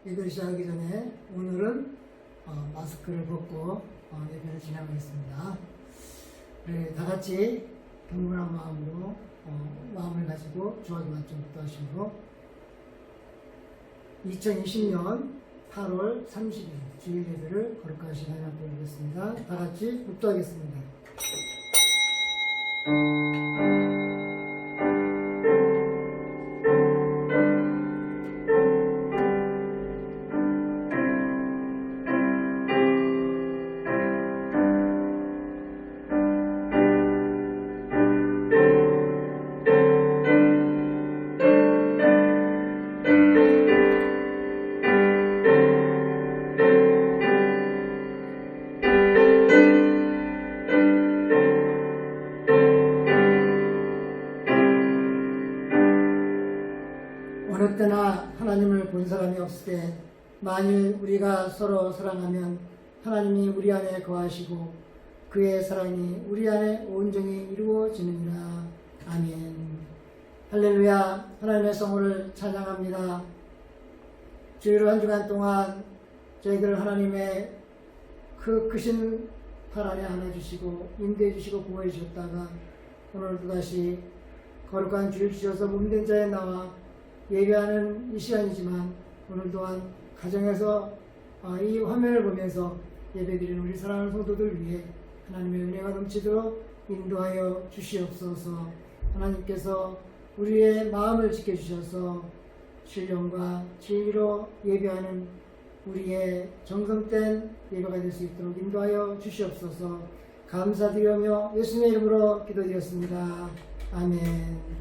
예배를 시작하기 전에 오늘은 마스크를 벗고 예배를 진행하겠습니다. 다 같이 경건한 마음으로 마음을 가지고 주와 말씀 묵도하심으로 2020년 8월 30일 주일 예배를 거룩한 시간에 드리겠습니다. 다 같이 묵도하겠습니다. 어느 때나 하나님을 본 사람이 없을 때 만일 우리가 서로 사랑하면 하나님이 우리 안에 거하시고 그의 사랑이 우리 안에 온전히 이루어지느니라. 아멘. 할렐루야. 하나님의 성호를 찬양합니다. 주일 한 주간 동안 저희들 하나님의 그 크신 팔 안에 안아주시고 인도해 주시고 보호해 주셨다가 오늘 또다시 거룩한 주일 주셔서 몸된 자에 나와 예배하는 이 시간이지만 오늘 또한 가정에서 이 화면을 보면서 예배드리는 우리 사랑하는 성도들 위해 하나님의 은혜가 넘치도록 인도하여 주시옵소서. 하나님께서 우리의 마음을 지켜주셔서 신령과 진리로 예배하는 우리의 정성된 예배가 될 수 있도록 인도하여 주시옵소서. 감사드리며 예수님의 이름으로 기도드렸습니다. 아멘.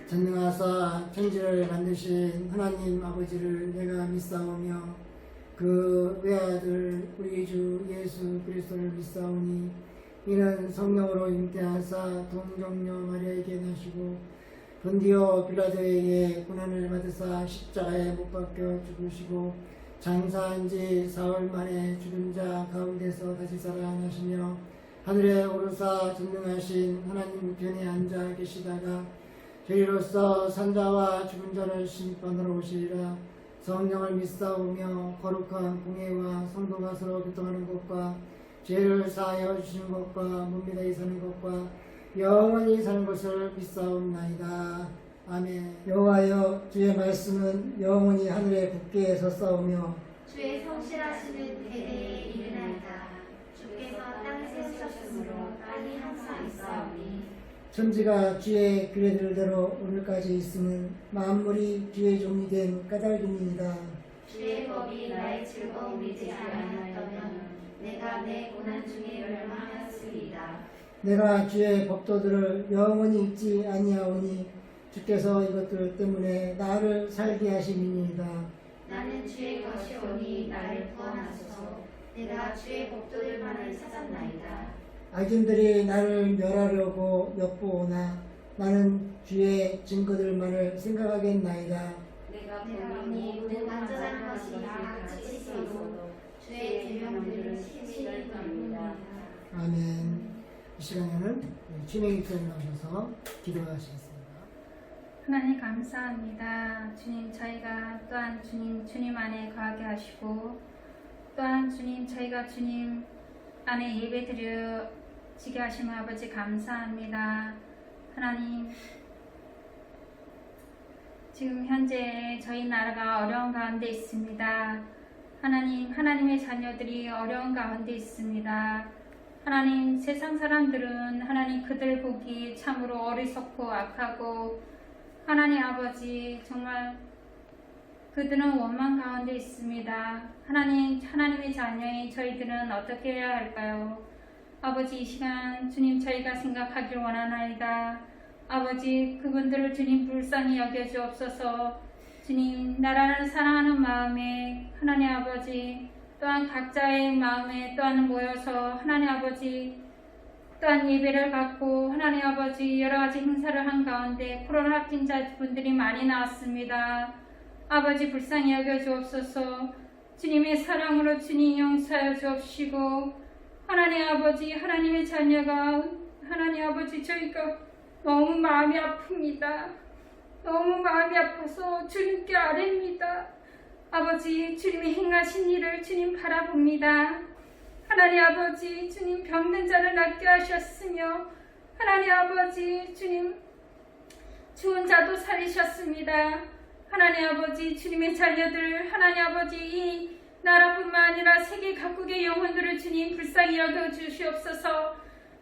전능하사 천지를 만드신 하나님 아버지를 내가 믿사오며 그 외아들 우리 주 예수 그리스도를 믿사오니 이는 성령으로 잉태하사 동정녀 마리아에게 나시고 본디오 빌라도에게 고난을 받으사 십자가에 못 박혀 죽으시고 장사한 지 사흘 만에 죽은 자 가운데서 다시 살아나시며 하늘에 오르사 전능하신 하나님 우편에 앉아 계시다가 저희로서 산자와 죽은 자를 심판하러 오시리라. 성령을 믿사오며 거룩한 공예와 성도가 서로 교통하는 것과 죄를 사하여 주시는 것과 몸미다이 사는 것과 영원히 사는 것을 믿사옵나이다. 아멘. 여호와여 주의 말씀은 영원히 하늘에 굳게 섰사오며 주의 성실하시는 대대에 이르나이다. 주께서 땅에 세우셨으므로 땅이 항상 있사오니 천지가 주의 규례들 대로 오늘까지 있음은 만물이 주의 종이 된 까닭입니다. 주의 법이 나의 즐거움이 되지 않았다면 내가 내 고난 중에 멸망하였으리이다. 내가 주의 법도들을 영원히 잊지 아니하오니 주께서 이것들 때문에 나를 살게 하심이니이다. 나는 주의 것이오니 나를 구원하소서. 내가 주의 복도들만을 찾았나이다. 악인들이 나를 멸하려고 엿보오나 나는 주의 증거들만을 생각하겠나이다. 내가 본인이 모든 완전한 것이 다 같이 있어도 주의 계명들을 심히 따릅니다. 아멘. 이 시간에는 진행이 나오셔서 기도하시겠습니다. 하나님 감사합니다. 주님 저희가 또한 주님 안에 거하게 하시고 또한 주님 저희가 주님 안에 예배 드려지게 하시면 아버지 감사합니다. 하나님 지금 현재 저희 나라가 어려운 가운데 있습니다. 하나님의 자녀들이 어려운 가운데 있습니다. 하나님 세상 사람들은 하나님 그들 보기 참으로 어리석고 악하고 하나님 아버지 정말 그들은 원망 가운데 있습니다. 하나님의 자녀인 저희들은 어떻게 해야 할까요? 아버지 이 시간 주님 저희가 생각하길 원하나이다. 아버지 그분들을 주님 불쌍히 여겨주옵소서. 주님 나라를 사랑하는 마음에 하나님 아버지 또한 각자의 마음에 또한 모여서 하나님 아버지 또한 예배를 받고 하나님 아버지 여러가지 행사를 한 가운데 코로나 확진자분들이 많이 나왔습니다. 아버지 불쌍히 여겨주옵소서. 주님의 사랑으로 주님 용서하여 주옵시고 하나님 아버지 하나님의 자녀가 하나님 아버지 저희가 너무 마음이 아픕니다. 너무 마음이 아파서 주님께 아뢰입니다. 아버지 주님이 행하신 일을 주님 바라봅니다. 하나님 아버지 주님 병든 자를 낫게 하셨으며 하나님 아버지 주님 죽은 자도 살리셨습니다. 하나님 아버지 주님의 자녀들 하나님 아버지 이 나라뿐만 아니라 세계 각국의 영혼들을 주님 불쌍히 여겨주시옵소서.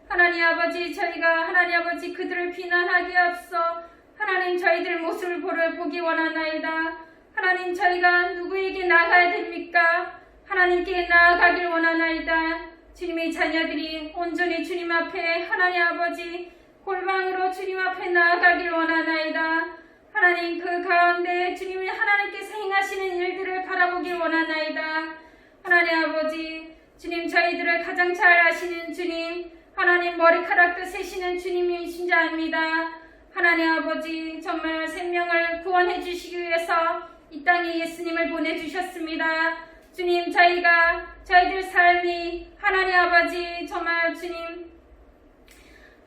하나님 아버지 저희가 하나님 아버지 그들을 비난하기에 앞서 하나님 저희들 모습을 보기 원하나이다. 하나님 저희가 누구에게 나아가야 됩니까? 하나님께 나아가길 원하나이다. 주님의 자녀들이 온전히 주님 앞에 하나님 아버지 골방으로 주님 앞에 나아가길 원하나이다. 하나님 그 가운데 주님이 하나님께서 행하시는 일들을 바라보길 원하나이다. 하나님 아버지 주님 저희들을 가장 잘 아시는 주님 하나님 머리카락도 세시는 주님이신 자 압니다. 하나님 아버지 정말 생명을 구원해 주시기 위해서 이 땅에 예수님을 보내주셨습니다. 주님 저희들 삶이 하나님 아버지 정말 주님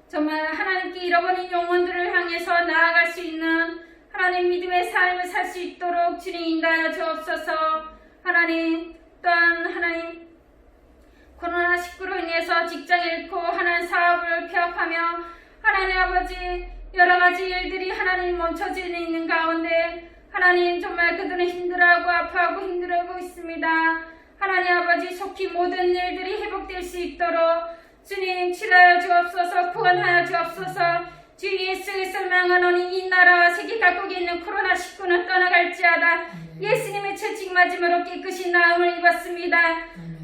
정말 하나님께 잃어버린 영혼들을 향해서 나아갈 수 있는 하나님 믿음의 삶을 살 수 있도록 주님 인도하여 주옵소서. 하나님 또한 하나님 코로나19로 인해서 직장 잃고 하나님 사업을 폐업하며 하나님 아버지 여러가지 일들이 하나님 멈춰지는 있는 가운데 하나님 정말 그들은 힘들어하고 아파하고 힘들어하고 있습니다. 하나님 아버지 속히 모든 일들이 회복될 수 있도록 주님 치료하여 주옵소서. 구원하여 주옵소서. 주 예수께서 명하노니 이 나라와 세계 각국에 있는 코로나19는 떠나갈지어다. 예수님의 채찍 맞음으로 깨끗이 나음을 입었습니다.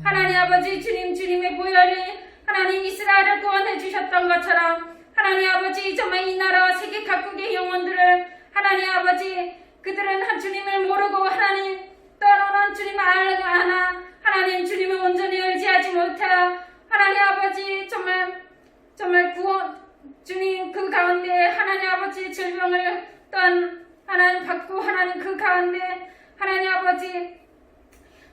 하나님 아버지 주님의 보혈이 하나님 이스라엘을 구원해 주셨던 것처럼 하나님 아버지 정말 이 나라와 세계 각국의 영혼들을 하나님 아버지 그들은 주님을 모르고 하나님 떠나는 주님을 알거나 하나님 주님을 온전히 의지하지 못하여 하나님 아버지 정말 구원 주님 그 가운데 하나님 아버지 질병을 또한 하나님 받고 하나님 그 가운데 하나님 아버지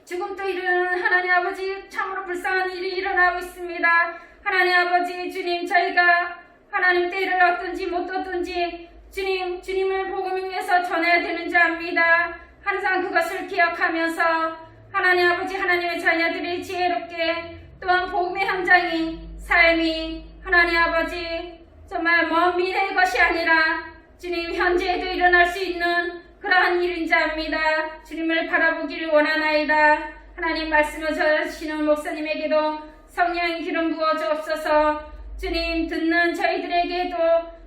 죽음도 이르는 하나님 아버지 참으로 불쌍한 일이 일어나고 있습니다. 하나님 아버지 주님 저희가 하나님 때를 얻든지 못 얻든지 주님을 복음을 위해서 전해야 되는지 압니다. 항상 그것을 기억하면서 하나님 아버지 하나님의 자녀들이 지혜롭게 또한 복음의 현장이 삶이 하나님 아버지 정말 먼 미래의 것이 아니라 주님 현재에도 일어날 수 있는 그러한 일인지 압니다. 주님을 바라보기를 원하나이다. 하나님 말씀을 전하시는 목사님에게도 성령의 기름 부어 주옵소서. 주님 듣는 저희들에게도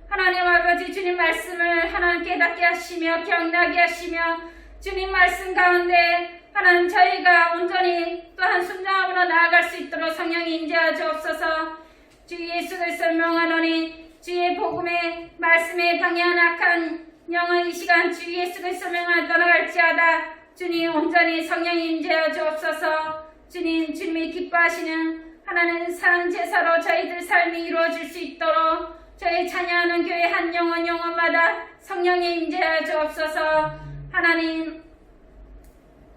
하나님 아버지 주님 말씀을 하나님 깨닫게 하시며 기억나게 하시며 주님 말씀 가운데 하나님 저희가 온전히 또한 순종함으로 나아갈 수 있도록 성령이 인도하여 주옵소서. 주 예수 그리스도를 명하노니 주의 복음의 말씀에 방해한 악한 영은 이 시간 주 예수 그리스도 명을 떠나갈지어다. 주님 온전히 성령이 임재하여 주옵소서. 주님, 주님이 기뻐하시는 하나님 산 제사로 저희들 삶이 이루어질 수 있도록 저희 찬양하는 교회 한 영혼마다 성령이 임재하여 주옵소서. 하나님,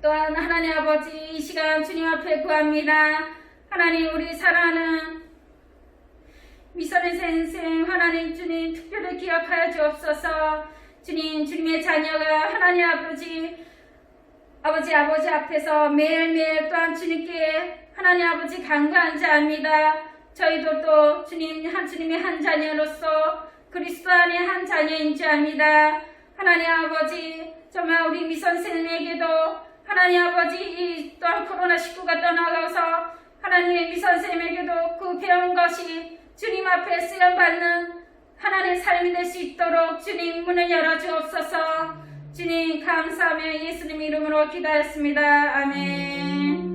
또한 하나님 아버지, 이 시간 주님 앞에 구합니다. 하나님, 우리 사랑하는 미선의 선생 하나님, 주님 특별히 기억하여 주옵소서. 주님, 주님의 자녀가 하나님 아버지 앞에서 매일매일 또한 주님께 하나님 아버지 간구한 자입니다. 저희도 또 주님의 한 자녀로서 그리스도 안의 한 자녀인 자입니다. 하나님 아버지, 정말 우리 미선생님에게도 하나님 아버지 이 또한 코로나19가 떠나가서 하나님의 미선생님에게도 그 배운 것이 주님 앞에 쓰임받는 하나님의 삶이 될 수 있도록 주님 문을 열어주옵소서. 주님 감사하며 예수님 이름으로 기도하였습니다. 아멘.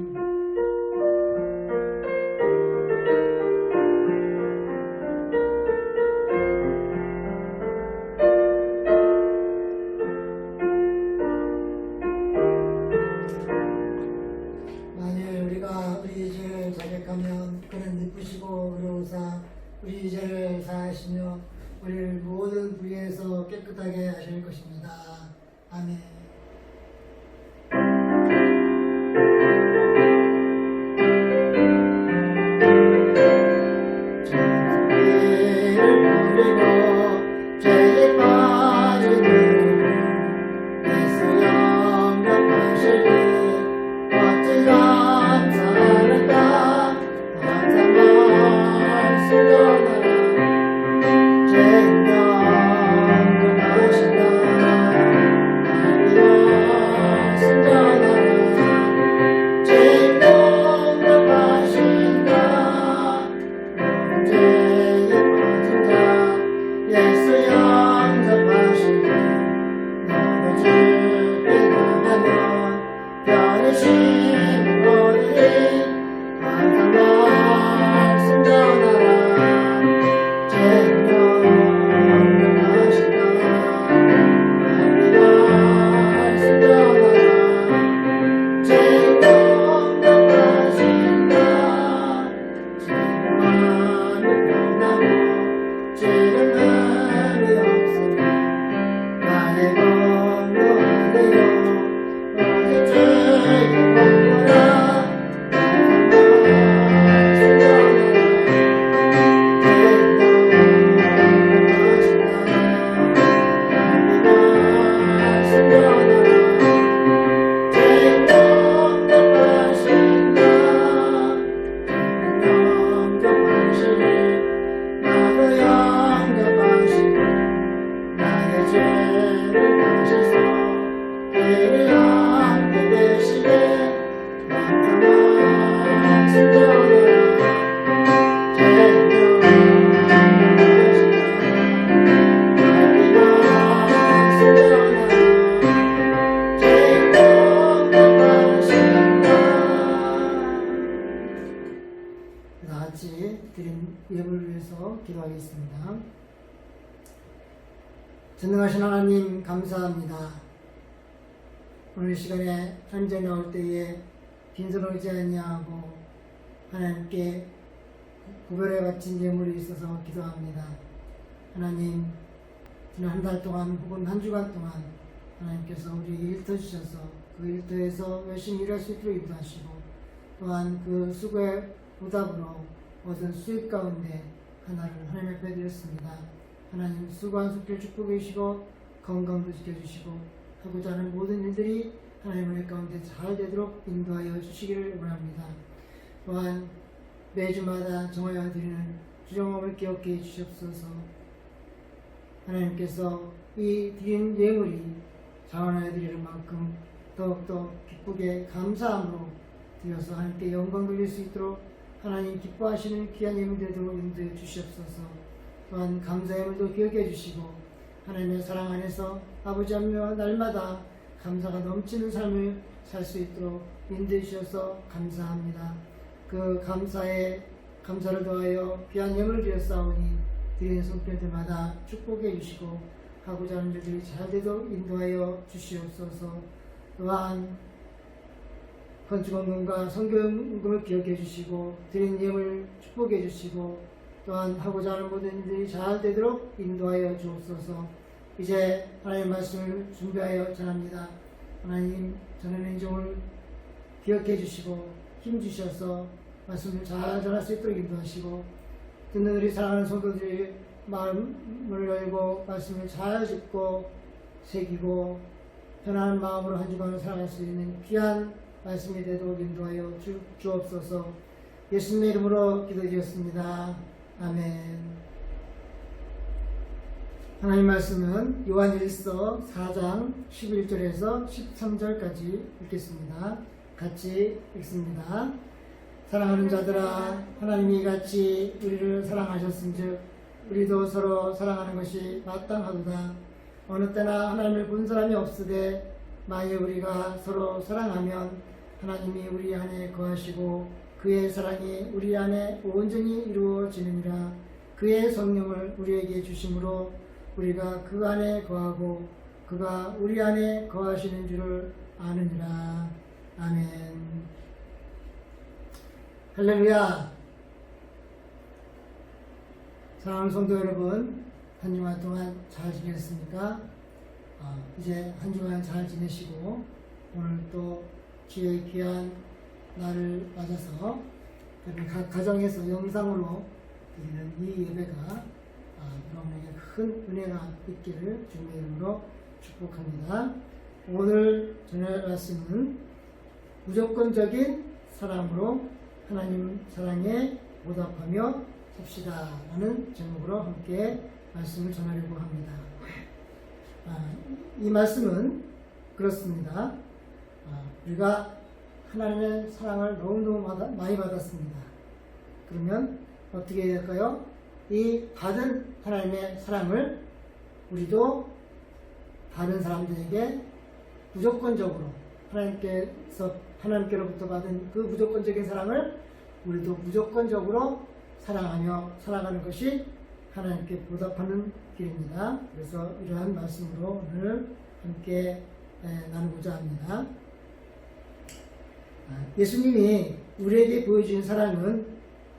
만일 우리가 우리 죄를 자백하면 그는 기쁘시고 의로우사 우리 죄를 사하시며 우리를 모든 불의에서 깨끗하게 하실 것입니다. 아멘. 죄를 버리고 죄에 빠진 우리를 예수 영접하시니 어찌 감사할까. 감사만 순전하라. 죄 영접하신다. 하나님아 순전하라. 죄 영접하신다. 죄에 빠진 자 예수 영접하시니 너도 주께 나가면 변이신 너희들이 감사만 순전하라. 죄 영접하신다. 하나님아 순전하라. 죄 영접하신다. 죄만을 변하고 죄는 남이 없으니 나의 건너하네요. 오직 주의 공로라. 같이 드린 예물을 위해서 기도하겠습니다. 전능하신 하나님 감사합니다. 오늘 이 시간에 현재 나올 때에 빈손을 오지 아니하고 하나님께 구별해 바친 예물이 있어서 기도합니다. 하나님, 지난 한 달 동안 혹은 한 주간 동안 하나님께서 우리에게 일터 주셔서 그 일터에서 열심히 일할 수 있도록 인도하시고 또한 그 수고의 보답으로 얻은 수익 가운데 하나를 하나님 앞에 드렸습니다. 하나님 수고한 속길 축복해 주시고 건강도 지켜주시고 하고자 하는 모든 일들이 하나님의 은혜 가운데 잘 되도록 인도하여 주시기를 원합니다. 또한 매주마다 정하여 드리는 주정함을 기억해 주시옵소서. 하나님께서 이 드린 예물이 자원하여 드리는 만큼 더욱더 기쁘게 감사함으로 드려서 하나님께 영광 돌릴 수 있도록 하나님 기뻐하시는 귀한 예물 되도록 인도해 주시옵소서. 또한 감사 예물도 기억해 주시고 하나님의 사랑 안에서 아버지 하며 날마다 감사가 넘치는 삶을 살 수 있도록 인도해 주셔서 감사합니다. 그 감사를 더하여 귀한 예물을 드렸사오니 드리는 손길들마다 축복해 주시고 하고자 하는 일들이 잘 되도록 인도하여 주시옵소서. 또한 건축원금과 성경금을 기억해 주시고 드린 예물 축복해 주시고 또한 하고자 하는 모든 일들이 잘 되도록 인도하여 주옵소서. 이제 하나님의 말씀을 준비하여 전합니다. 하나님, 전하는 인종을 기억해 주시고 힘 주셔서 말씀을 잘 전할 수 있도록 인도하시고 듣는 우리 사랑하는 성도들이 마음을 열고 말씀을 잘 듣고 새기고 편안한 마음으로 한 주간을 살아갈 수 있는 귀한 말씀이 되도록 인도하여 주옵소서. 예수님의 이름으로 기도드렸습니다. 아멘. 하나님 말씀은 요한일서 4장 11절에서 13절까지 읽겠습니다. 같이 읽습니다. 사랑하는 자들아, 하나님이 같이 우리를 사랑하셨은즉 우리도 서로 사랑하는 것이 마땅하도다. 어느 때나 하나님을 본 사람이 없으되 만일 우리가 서로 사랑하면 하나님이 우리 안에 거하시고 그의 사랑이 우리 안에 온전히 이루어지느니라. 그의 성령을 우리에게 주심으로 우리가 그 안에 거하고 그가 우리 안에 거하시는 줄을 아느니라. 아멘. 할렐루야. 사랑하는 성도 여러분, 한 주간 동안 잘 지냈습니까? 이제 한 주간 잘 지내시고 오늘 또 주의 귀한 날을 맞아서 각 가정에서 영상으로 드리는 이 예배가 여러분에게 큰 은혜가 있기를 주님의 이름으로 축복합니다. 오늘 전할 말씀은 무조건적인 사랑으로 하나님 사랑에 보답하며 삽시다 라는 제목으로 함께 말씀을 전하려고 합니다. 이 말씀은 그렇습니다. 우리가 하나님의 사랑을 너무너무 많이 받았습니다. 그러면 어떻게 해야 될까요? 이 받은 하나님의 사랑을 우리도 다른 사람들에게 무조건적으로 하나님께로부터 받은 그 무조건적인 사랑을 우리도 무조건적으로 사랑하며 살아가는 것이 하나님께 보답하는 길입니다. 그래서 이러한 말씀으로 오늘 함께 나누고자 합니다. 예수님이 우리에게 보여준 사랑은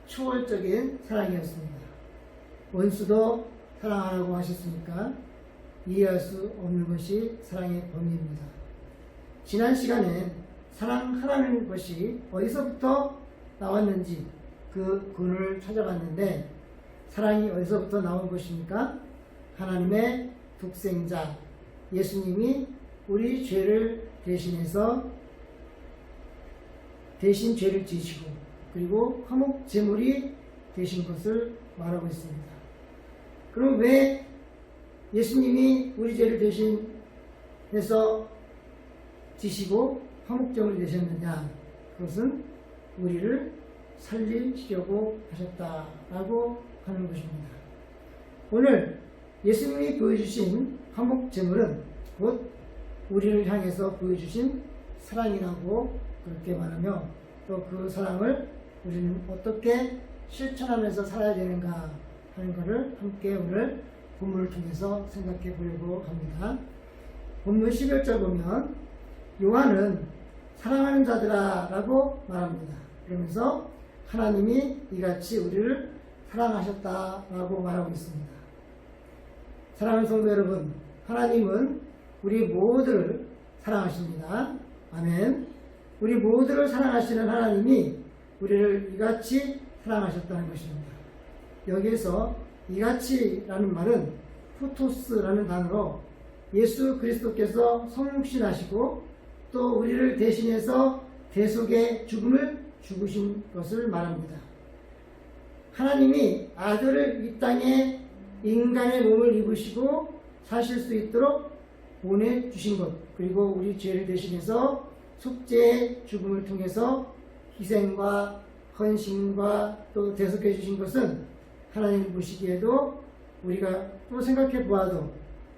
초월적인 사랑이었습니다. 원수도 사랑하라고 하셨으니까 이해할 수 없는 것이 사랑의 범위입니다. 지난 시간에 사랑하라는 것이 어디서부터 나왔는지 그 근원을 찾아봤는데 사랑이 어디서부터 나온 것입니까? 하나님의 독생자 예수님이 우리 죄를 대신해서 대신 죄를 지시고 그리고 화목 제물이 되신 것을 말하고 있습니다. 그럼 왜 예수님이 우리 죄를 대신해서 지시고 화목 제물이 되셨느냐? 그것은 우리를 살리시려고 하셨다라고 하는 것입니다. 오늘 예수님이 보여주신 화목 제물은 곧 우리를 향해서 보여주신 사랑이라고 그렇게 말하며 또 그 사랑을 우리는 어떻게 실천하면서 살아야 되는가 하는 것을 함께 오늘 본문을 통해서 생각해 보려고 합니다. 본문 11절 보면 요한은 사랑하는 자들아 라고 말합니다. 그러면서 하나님이 이같이 우리를 사랑하셨다라고 말하고 있습니다. 사랑하는 성도 여러분, 하나님은 우리 모두를 사랑하십니다. 아멘. 우리 모두를 사랑하시는 하나님이 우리를 이같이 사랑하셨다는 것입니다. 여기에서 이같이라는 말은 후토스라는 단어로 예수 그리스도께서 성육신하시고 또 우리를 대신해서 대속의 죽음을 죽으신 것을 말합니다. 하나님이 아들을 이 땅에 인간의 몸을 입으시고 사실 수 있도록 보내주신 것, 그리고 우리 죄를 대신해서 속죄의 죽음을 통해서 희생과 헌신과 또 대속해 주신 것은 하나님 보시기에도 우리가 또 생각해 보아도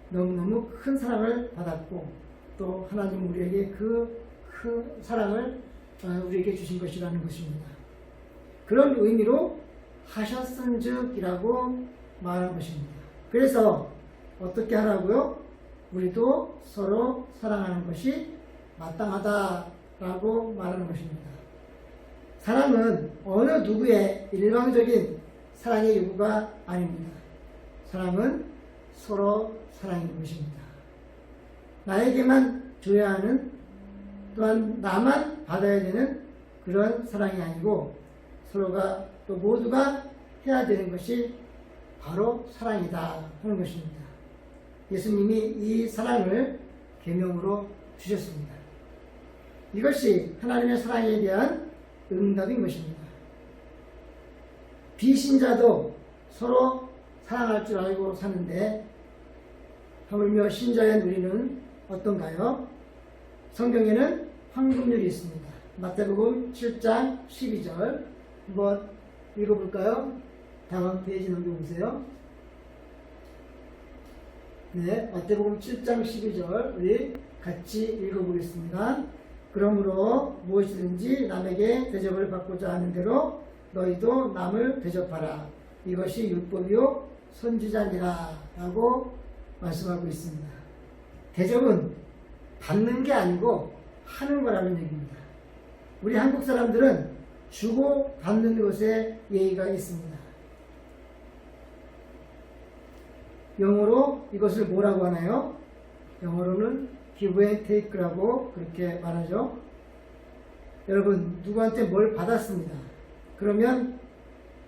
너무너무 큰 사랑을 받았고 또 하나님 우리에게 그 사랑을 우리에게 주신 것이라는 것입니다. 그런 의미로 하셨은즉이라고 말한 것입니다. 그래서 어떻게 하라고요? 우리도 서로 사랑하는 것이 마땅하다라고 말하는 것입니다. 사랑은 어느 누구의 일방적인 사랑의 요구가 아닙니다. 사랑은 서로 사랑인 것입니다. 나에게만 줘야 하는, 또한 나만 받아야 되는 그런 사랑이 아니고 서로가 또 모두가 해야 되는 것이 바로 사랑이다 하는 것입니다. 예수님이 이 사랑을 계명으로 주셨습니다. 이것이 하나님의 사랑에 대한 응답인 것입니다. 비신자도 서로 사랑할 줄 알고 사는데 하물며 신자인 우리는 어떤가요? 성경에는 황금률이 있습니다. 마태복음 7장 12절 한번 읽어볼까요? 다음 페이지 넘겨보세요. 네, 마태복음 7장 12절 우리 같이 읽어보겠습니다. 그러므로 무엇이든지 남에게 대접을 받고자 하는 대로 너희도 남을 대접하라. 이것이 율법이요 선지자니라 라고 말씀하고 있습니다. 대접은 받는 게 아니고 하는 거라는 얘기입니다. 우리 한국 사람들은 주고 받는 것에 예의가 있습니다. 영어로 이것을 뭐라고 하나요? 영어로는 give and take라고 그렇게 말하죠. 여러분, 누구한테 뭘 받았습니다. 그러면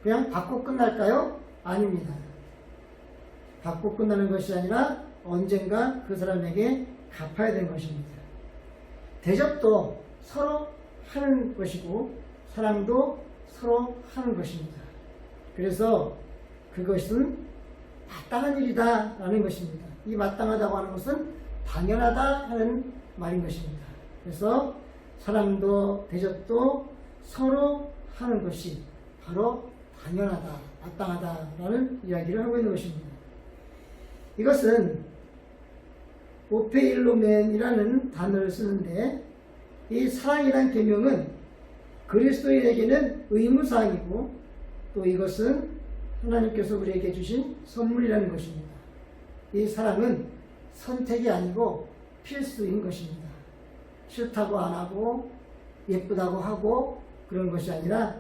그냥 받고 끝날까요? 아닙니다. 받고 끝나는 것이 아니라 언젠가 그 사람에게 갚아야 되는 것입니다. 대접도 서로 하는 것이고 사랑도 서로 하는 것입니다. 그래서 그것은 마땅한 일이다 라는 것입니다. 이 마땅하다고 하는 것은 당연하다 하는 말인 것입니다. 그래서 사랑도 대접도 서로 하는 것이 바로 당연하다, 마땅하다 라는 이야기를 하고 있는 것입니다. 이것은 오페일로멘이라는 단어를 쓰는데 이 사랑이라는 계명은 그리스도인에게는 의무사항이고 또 이것은 하나님께서 우리에게 주신 선물이라는 것입니다. 이 사랑은 선택이 아니고 필수인 것입니다. 싫다고 안 하고 예쁘다고 하고 그런 것이 아니라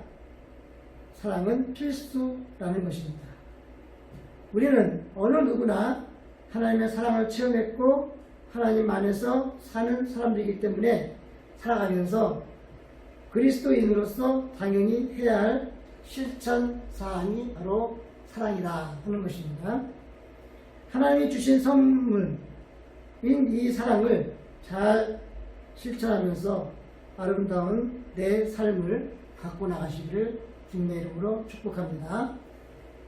사랑은 필수라는 것입니다. 우리는 어느 누구나 하나님의 사랑을 체험했고 하나님 안에서 사는 사람들이기 때문에 살아가면서 그리스도인으로서 당연히 해야 할 실천 사항이 바로 사랑이다 하는 것입니다. 하나님이 주신 선물인 이 사랑을 잘 실천하면서 아름다운 내 삶을 갖고 나가시기를 주님의 이름으로 축복합니다.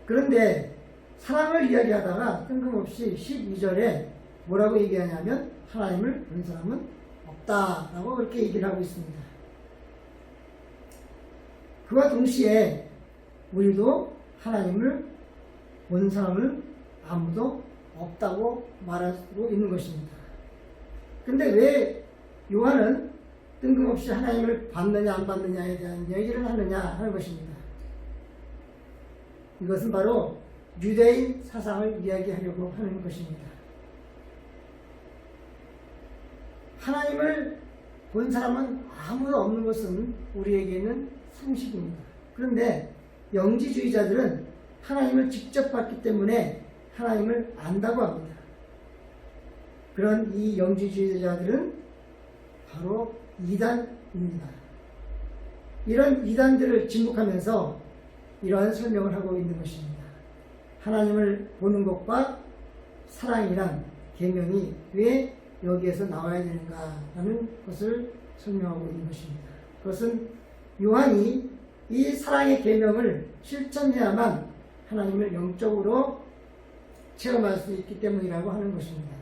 그런데 사랑을 이야기하다가 뜬금없이 12절에 뭐라고 얘기하냐면 하나님을 본 사람은 없다라고 그렇게 얘기를 하고 있습니다. 그와 동시에 우리도 하나님을 본 사람을 아무도 없다고 말하고 있는 것입니다. 근데 왜 요한은 뜬금없이 하나님을 받느냐 안 받느냐에 대한 얘기를 하느냐 하는 것입니다. 이것은 바로 유대인 사상을 이야기하려고 하는 것입니다. 하나님을 본 사람은 아무도 없는 것은 우리에게는 상식입니다. 그런데 영지주의자들은 하나님을 직접 봤기 때문에 하나님을 안다고 합니다. 그런 이 영지주의자들은 바로 이단입니다. 이런 이단들을 진묵하면서 이러한 설명을 하고 있는 것입니다. 하나님을 보는 것과 사랑이란 계명이 왜 여기에서 나와야 되는가라는 것을 설명하고 있는 것입니다. 그것은 요한이 이 사랑의 계명을 실천해야만 하나님을 영적으로 체험할 수 있기 때문이라고 하는 것입니다.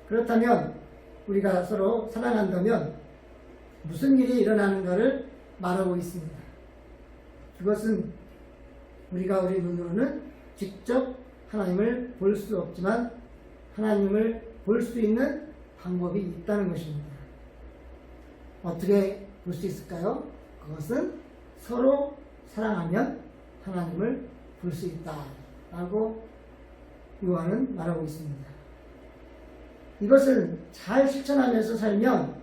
그렇다면 우리가 서로 사랑한다면 무슨 일이 일어나는가를 말하고 있습니다. 그것은 우리가 우리 눈으로는 직접 하나님을 볼 수 없지만 하나님을 볼 수 있는 방법이 있다는 것입니다. 어떻게 볼 수 있을까요? 그것은 서로 사랑하면 하나님을 볼 수 있다라고 요한은 말하고 있습니다. 이것을 잘 실천하면서 살면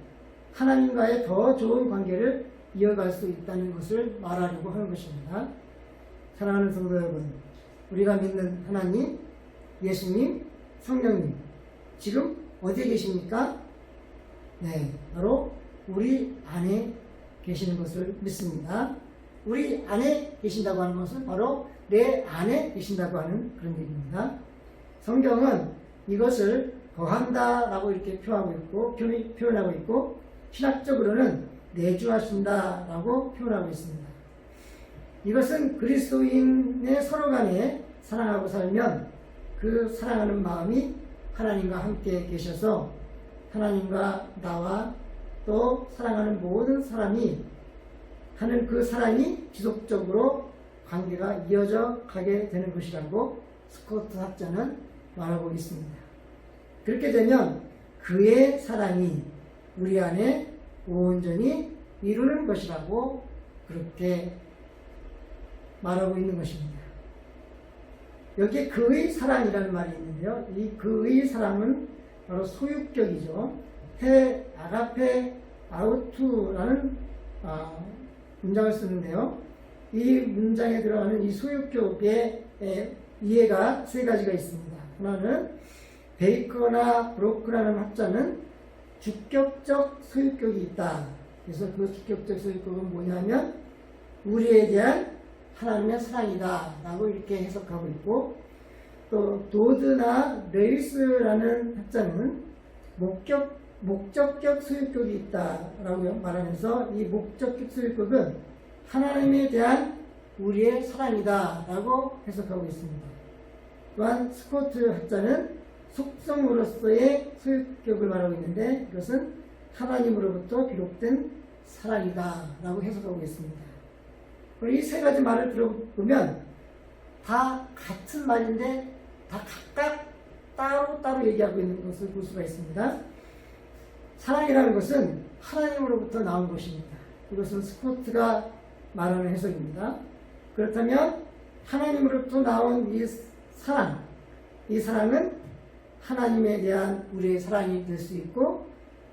하나님과의 더 좋은 관계를 이어갈 수 있다는 것을 말하려고 하는 것입니다. 사랑하는 성도 여러분, 우리가 믿는 하나님, 예수님, 성령님, 지금 어디에 계십니까? 네, 바로 우리 안에 계시는 것을 믿습니다. 우리 안에 계신다고 하는 것은 바로 내 안에 계신다고 하는 그런 얘기입니다. 성경은 이것을 거한다라고 이렇게 표현하고 있고, 신학적으로는 내주하신다라고 표현하고 있습니다. 이것은 그리스도인의 서로 간에 사랑하고 살면 그 사랑하는 마음이 하나님과 함께 계셔서 하나님과 나와 또 사랑하는 모든 사람이 하는 그 사랑이 지속적으로 관계가 이어져 가게 되는 것이라고 스코트 학자는 말하고 있습니다. 그렇게 되면 그의 사랑이 우리 안에 온전히 이루는 것이라고 그렇게 말하고 있는 것입니다. 여기에 그의 사랑이라는 말이 있는데요. 이 그의 사랑은 바로 소유격이죠. 아가페 아우투라는 문장을 쓰는데요. 이 문장에 들어가는 이 소유격의 이해가 세 가지가 있습니다. 하나는 베이커나 브로크라는 학자는 주격적 소유격이 있다. 그래서 그 주격적 소유격은 뭐냐면 우리에 대한 하나님의 사랑이다 라고 이렇게 해석하고 있고, 또 도드나 레이스라는 학자는 목적격 소유격이 있다라고 말하면서 이 목적격 소유격은 하나님에 대한 우리의 사랑이다라고 해석하고 있습니다. 또한 스코트 학자는 속성으로서의 소유격을 말하고 있는데 이것은 하나님으로부터 비롯된 사랑이다라고 해석하고 있습니다. 이 세 가지 말을 들어보면 다 같은 말인데 다 각각 따로 얘기하고 있는 것을 볼 수가 있습니다. 사랑이라는 것은 하나님으로부터 나온 것입니다. 이것은 스코트가 말하는 해석입니다. 그렇다면 하나님으로부터 나온 이 사랑은 하나님에 대한 우리의 사랑이 될 수 있고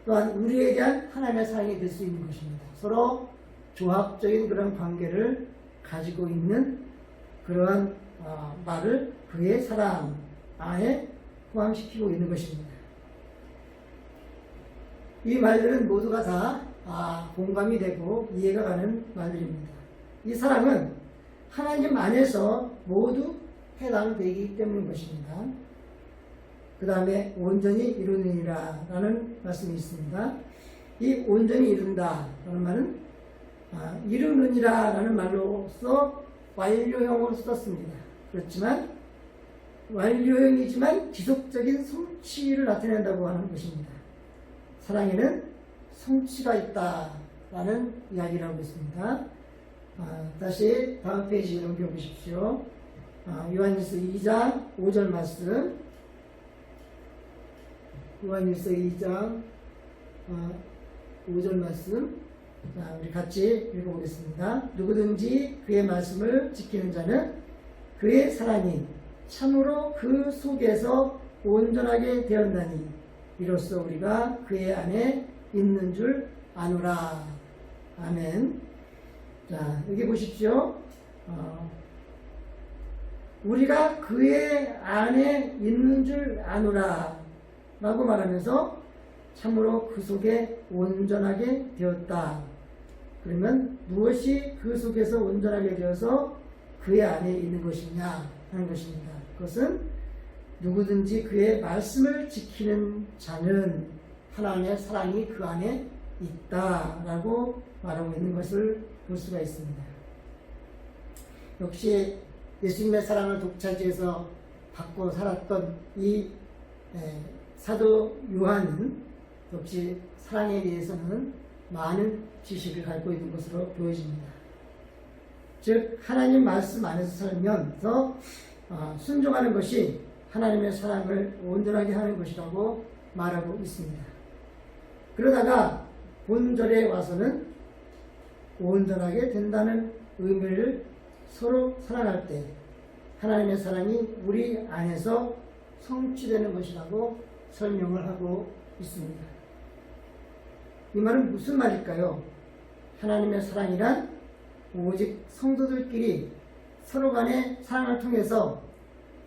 또한 우리에 대한 하나님의 사랑이 될 수 있는 것입니다. 서로 조합적인 그런 관계를 가지고 있는 그러한 말을 그의 사랑 안에 포함시키고 있는 것입니다. 이 말들은 모두가 다 공감이 되고 이해가 가는 말들입니다. 이 사랑은 하나님 안에서 모두 해당되기 때문인 것입니다. 그 다음에 온전히 이루느니라 라는 말씀이 있습니다. 이 온전히 이룬다 라는 말은 이루느니라 라는 말로서 완료형으로 썼습니다. 그렇지만 완료형이지만 지속적인 성취를 나타낸다고 하는 것입니다. 사랑에는 성취가 있다 라는 이야기를 하고 있습니다. 다시 다음 페이지 넘겨보십시오. 요한일서 2장 5절 말씀. 요한일서 2장 5절 말씀. 자, 우리 같이 읽어보겠습니다. 누구든지 그의 말씀을 지키는 자는 그의 사랑이 참으로 그 속에서 온전하게 되었나니 이로써 우리가 그의 안에 있는 줄 아노라. 아멘. 자, 여기 보십시오. 우리가 그의 안에 있는 줄 아노라 라고 말하면서 참으로 그 속에 온전하게 되었다. 그러면 무엇이 그 속에서 온전하게 되어서 그의 안에 있는 것이냐 하는 것입니다. 그것은 누구든지 그의 말씀을 지키는 자는 하나님의 사랑이 그 안에 있다라고 말하고 있는 것을 볼 수가 있습니다. 역시 예수님의 사랑을 독차지해서 받고 살았던 이 사도 요한은 역시 사랑에 대해서는 많은 지식을 갖고 있는 것으로 보여집니다. 즉 하나님 말씀 안에서 살면서 순종하는 것이 하나님의 사랑을 온전하게 하는 것이라고 말하고 있습니다. 그러다가 본절에 와서는 온전하게 된다는 의미를 서로 사랑할 때 하나님의 사랑이 우리 안에서 성취되는 것이라고 설명을 하고 있습니다. 이 말은 무슨 말일까요? 하나님의 사랑이란 오직 성도들끼리 서로 간의 사랑을 통해서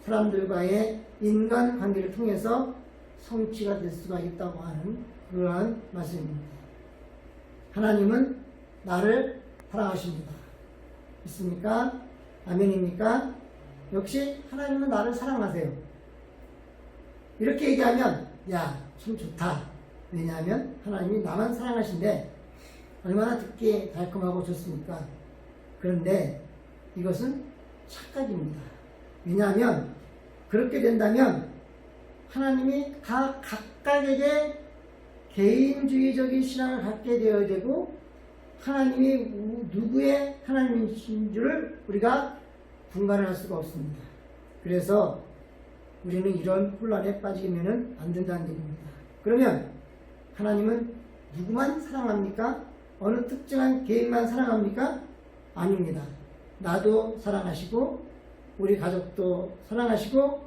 사람들과의 인간관계를 통해서 성취가 될 수가 있다고 하는 그러한 말씀입니다. 하나님은 나를 사랑하십니다. 있습니까? 아멘입니까? 역시 하나님은 나를 사랑하세요. 이렇게 얘기하면 야, 참 좋다. 왜냐하면 하나님이 나만 사랑하신데 얼마나 듣기에 달콤하고 좋습니까? 그런데 이것은 착각입니다. 왜냐하면 그렇게 된다면 하나님이 다 각각에게 개인주의적인 신앙을 갖게 되어야 되고 하나님이 누구의 하나님이신 줄을 우리가 분간을 할 수가 없습니다. 그래서 우리는 이런 혼란에 빠지면 안 된다는 얘기입니다. 그러면 하나님은 누구만 사랑합니까? 어느 특정한 개인만 사랑합니까? 아닙니다. 나도 사랑하시고 우리 가족도 사랑하시고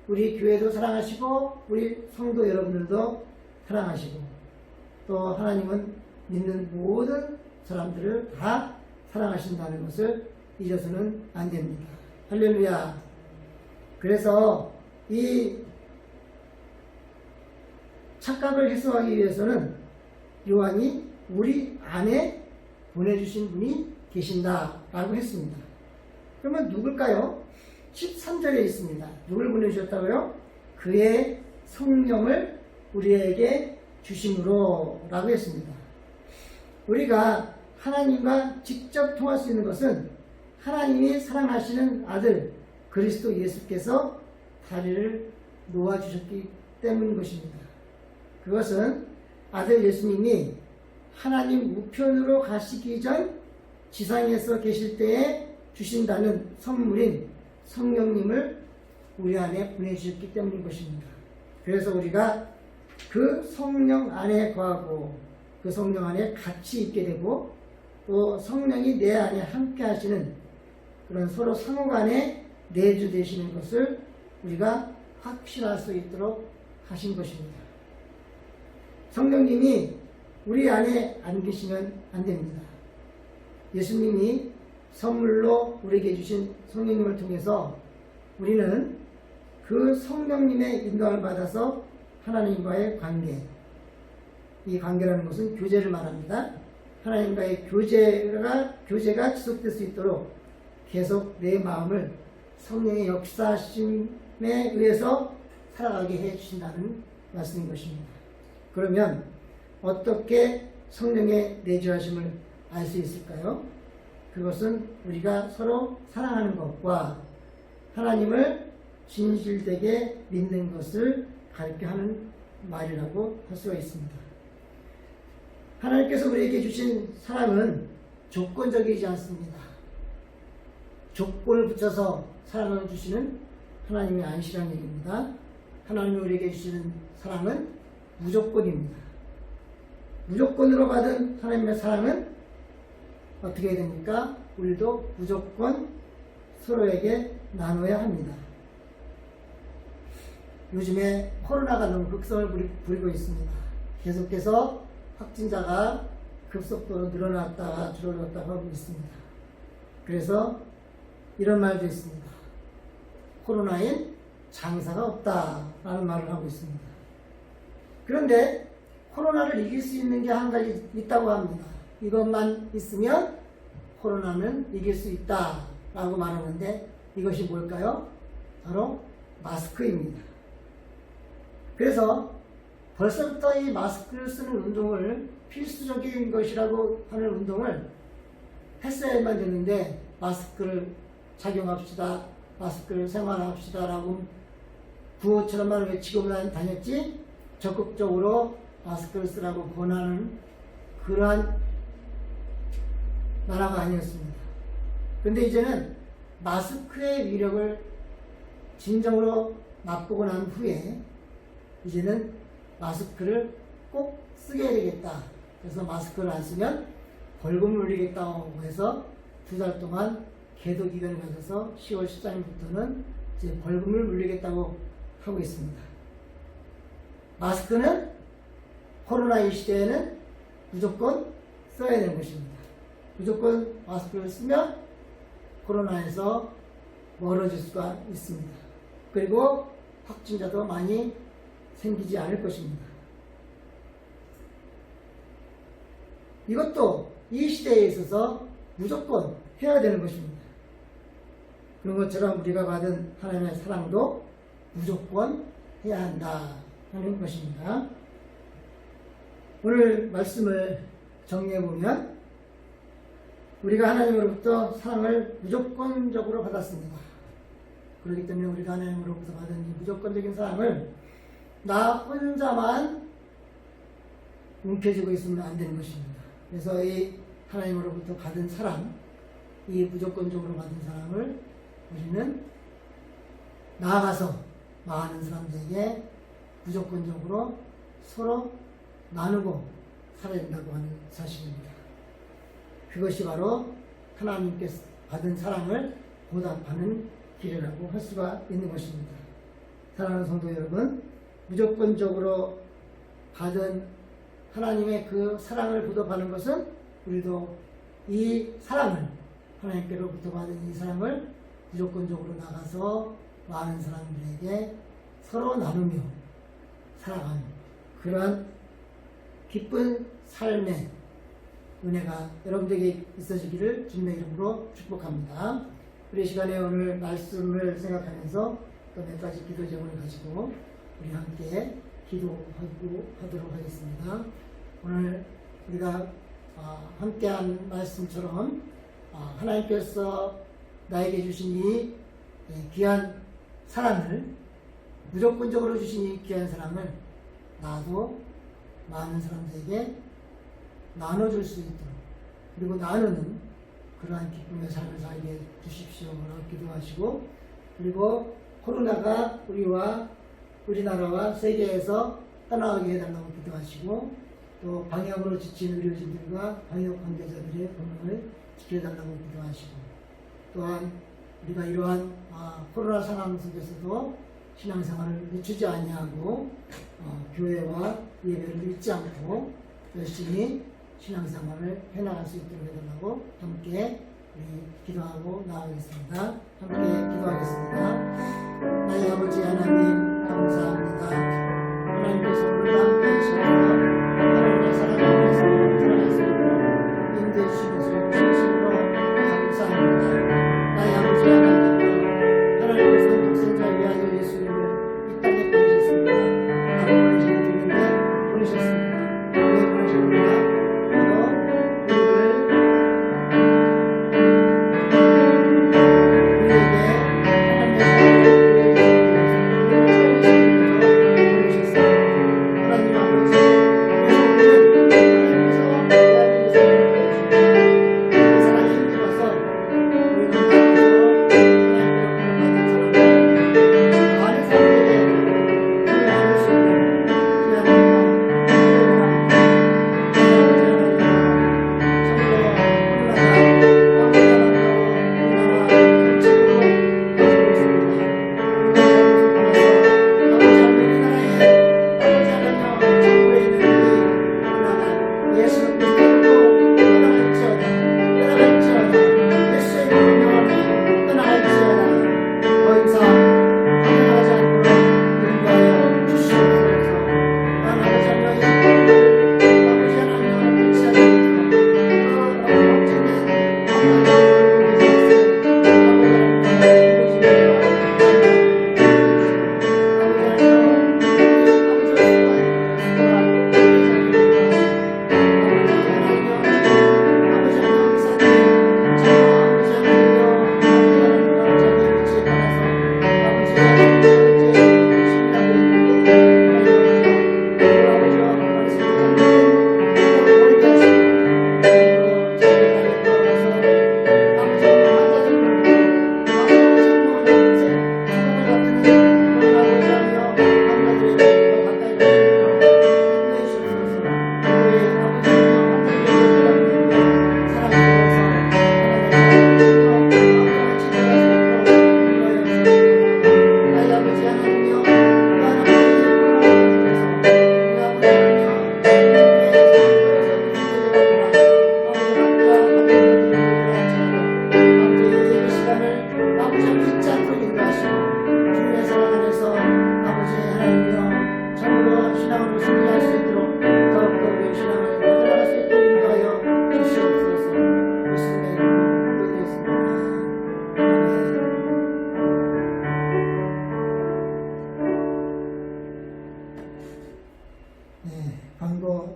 우리 교회도 사랑하시고 우리 성도 여러분들도 사랑하시고 또 하나님은 믿는 모든 사람들을 다 사랑하신다는 것을 잊어서는 안 됩니다. 할렐루야. 그래서 이 착각을 해소하기 위해서는 요한이 우리 안에 보내주신 분이 계신다라고 했습니다. 그러면 누굴까요? 13절에 있습니다. 누굴 보내주셨다고요? 그의 성령을 우리에게 주심으로 라고 했습니다. 우리가 하나님과 직접 통할 수 있는 것은 하나님이 사랑하시는 아들 그리스도 예수께서 다리를 놓아주셨기 때문인 것입니다. 그것은 아들 예수님이 하나님 우편으로 가시기 전 지상에서 계실 때에 주신다는 선물인 성령님을 우리 안에 보내주셨기 때문인 것입니다. 그래서 우리가 그 성령 안에 거하고 그 성령 안에 같이 있게 되고 또 성령이 내 안에 함께 하시는 그런 서로 상호간에 내주 되시는 것을 우리가 확신할 수 있도록 하신 것입니다. 성령님이 우리 안에 안 계시면 안 됩니다. 예수님이 선물로 우리에게 주신 성령님을 통해서 우리는 그 성령님의 인도를 받아서 하나님과의 관계, 이 관계라는 것은 교제를 말합니다. 하나님과의 교제가 지속될 수 있도록 계속 내 마음을 성령의 역사심에 의해서 살아가게 해주신다는 말씀인 것입니다. 그러면 어떻게 성령의 내주하심을 알 수 있을까요? 그것은 우리가 서로 사랑하는 것과 하나님을 진실되게 믿는 것을 가르쳐 하는 말이라고 할 수가 있습니다. 하나님께서 우리에게 주신 사랑은 조건적이지 않습니다. 조건을 붙여서 사랑을 주시는 하나님이 아니시라는 얘기입니다. 하나님이 우리에게 주시는 사랑은 무조건입니다. 무조건으로 받은 하나님의 사랑은 어떻게 됩니까? 우리도 무조건 서로에게 나눠야 합니다. 요즘에 코로나가 너무 극성을 부리고 있습니다. 계속해서 확진자가 급속도로 늘어났다가 줄어들었다고 하고 있습니다. 그래서 이런 말도 있습니다. 코로나엔 장사가 없다라는 말을 하고 있습니다. 그런데 코로나를 이길 수 있는 게 한 가지 있다고 합니다. 이것만 있으면 코로나는 이길 수 있다라고 말하는데 이것이 뭘까요? 바로 마스크입니다. 그래서 벌써부터 이 마스크를 쓰는 운동을 필수적인 것이라고 하는 운동을 했어야만 되는데 마스크를 착용합시다, 마스크를 생활합시다 라고 구호처럼만 외치고만 다녔지 적극적으로 마스크를 쓰라고 권하는 그러한 나라가 아니었습니다. 그런데 이제는 마스크의 위력을 진정으로 맛보고 난 후에 이제는 마스크를 꼭 쓰게 되겠다. 그래서 마스크를 안 쓰면 벌금을 물리겠다고 해서 2달 동안 계도 기간을 가져서 10월 14일부터는 이제 벌금을 물리겠다고 하고 있습니다. 마스크는 코로나 이 시대에는 무조건 써야 되는 것입니다. 무조건 마스크를 쓰면 코로나에서 멀어질 수가 있습니다. 그리고 확진자도 많이 생기지 않을 것입니다. 이것도 이 시대에 있어서 무조건 해야 되는 것입니다. 그런 것처럼 우리가 받은 하나님의 사랑도 무조건 해야 한다 하는 것입니다. 오늘 말씀을 정리해보면 우리가 하나님으로부터 사랑을 무조건적으로 받았습니다. 그렇기 때문에 우리가 하나님으로부터 받은 이 무조건적인 사랑을 나 혼자만 움켜쥐고 있으면 안 되는 것입니다. 그래서 이 하나님으로부터 받은 사랑, 이 무조건적으로 받은 사랑을 우리는 나아가서 많은 사람들에게 무조건적으로 서로 나누고 살아야 된다고 하는 사실입니다. 그것이 바로 하나님께서 받은 사랑을 보답하는 길이라고 할 수가 있는 것입니다. 사랑하는 성도 여러분, 무조건적으로 받은 하나님의 그 사랑을 보답하는 것은 우리도 이 사랑을, 하나님께로부터 받은 이 사랑을 무조건적으로 나가서 많은 사람들에게 서로 나누며 살아가는 그러한 기쁜 삶의 은혜가 여러분들에게 있어지기를 주님의 이름으로 축복합니다. 우리 시간에 오늘 말씀을 생각하면서 또 몇 가지 기도 제목을 가지고 우리 함께 기도하도록 하겠습니다. 오늘 우리가 함께한 말씀처럼 하나님께서 나에게 주신 이 귀한 사랑을, 무조건적으로 주신 이 귀한 사랑을 나도 많은 사람들에게 나눠줄 수 있도록, 그리고 나누는 그러한 기쁨의 삶을 살게 주십시오라고 기도하시고, 그리고 코로나가 우리와 우리나라와 세계에서 떠나가게 해달라고 기도하시고, 또 방역으로 지친 의료진들과 방역 관계자들의 건강을 지켜달라고 기도하시고, 또한 우리가 이러한 코로나 상황 속에서도 신앙생활을 늦추지 아니하고 교회와 예배를 잊지 않고 열심히 신앙생활을 해나갈 수 있도록 해달라고 함께 우리 기도하고 나아가겠습니다. 함께 기도하겠습니다. 나의 아버지 하나님, 감사합니다. 하나님께서 우리와 함께 하시고 하나님의 사랑을 위해서 살아가시고 인도해 주신 것을 진심으로 감사합니다. 나의 아버지 하나님, 하나님께서 독생자 위하여 예수님을 이 땅에 보내셨습니다. 나를 보내시기 때문에 보내셨습니다. 왜 보내셨는가?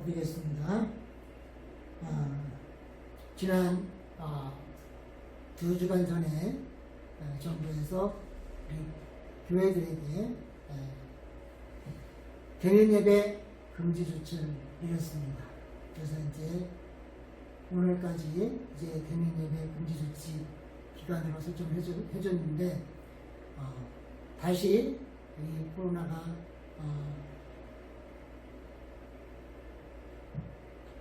기도드리겠습니다. 지난 2주간 전에 정부에서 우리 교회들에게 대면 예배 금지 조치를 내렸습니다. 그래서 이제 오늘까지 이제 대면 예배 금지 조치 기간으로 설정을 해줬는데 다시 이 코로나가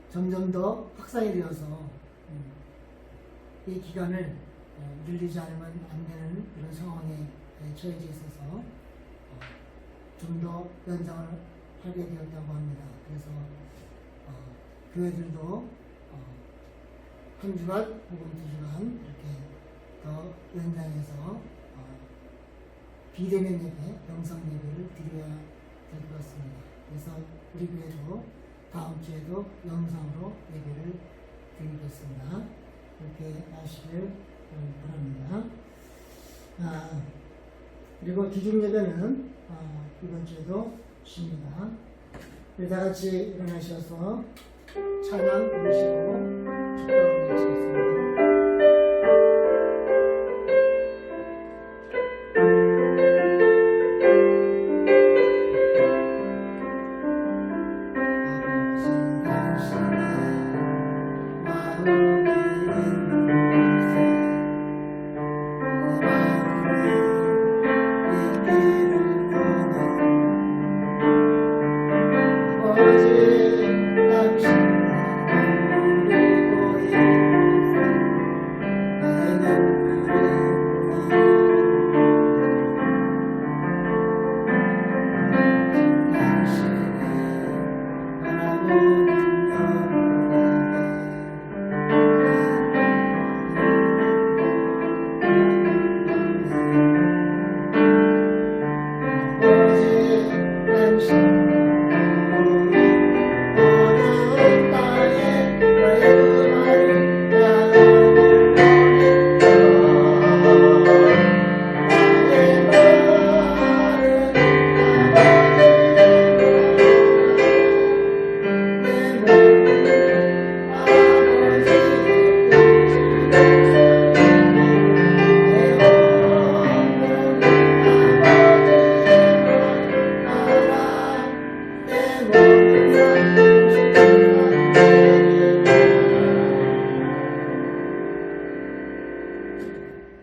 점점 더 확산이 되어서 이 기간을 늘리지 않으면 안 되는 그런 상황에 처해져 있어서 좀 더 연장을 하게 되었다고 합니다. 그래서 교회들도 한 주간 혹은 2주간 이렇게 더 연장해서 비대면 예배, 영상 예배를 드려야 될 것 같습니다. 그래서 우리 교회도 다음 주에도 영상으로 예배를 드리겠습니다. 그렇게 하시길 바랍니다. 그리고 기중 예배는 이번 주에도 쉽니다. 우리 다 같이 일어나셔서 찬양 부르시고 축도를 마치겠습니다.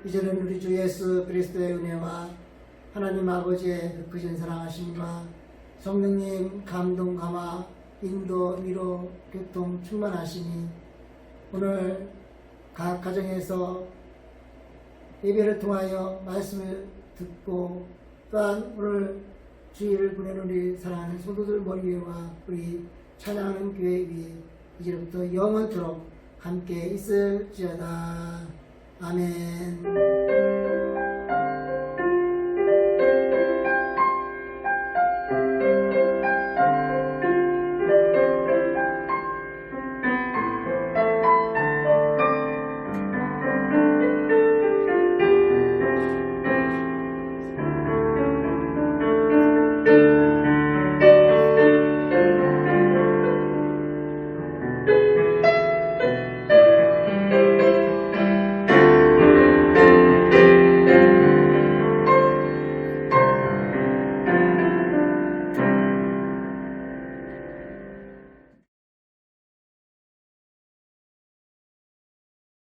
이제는 우리 주 예수 그리스도의 은혜와 하나님 아버지의 크신 사랑하심과 성령님 감동 감화 인도 위로 교통 충만하시니 오늘 각 가정에서 예배를 통하여 말씀을 듣고 또한 오늘 주일을 보내는 우리 사랑하는 성도들 머리 위와 우리 찬양하는 교회 위에 이제부터 영원토록 함께 있을지어다. 아멘.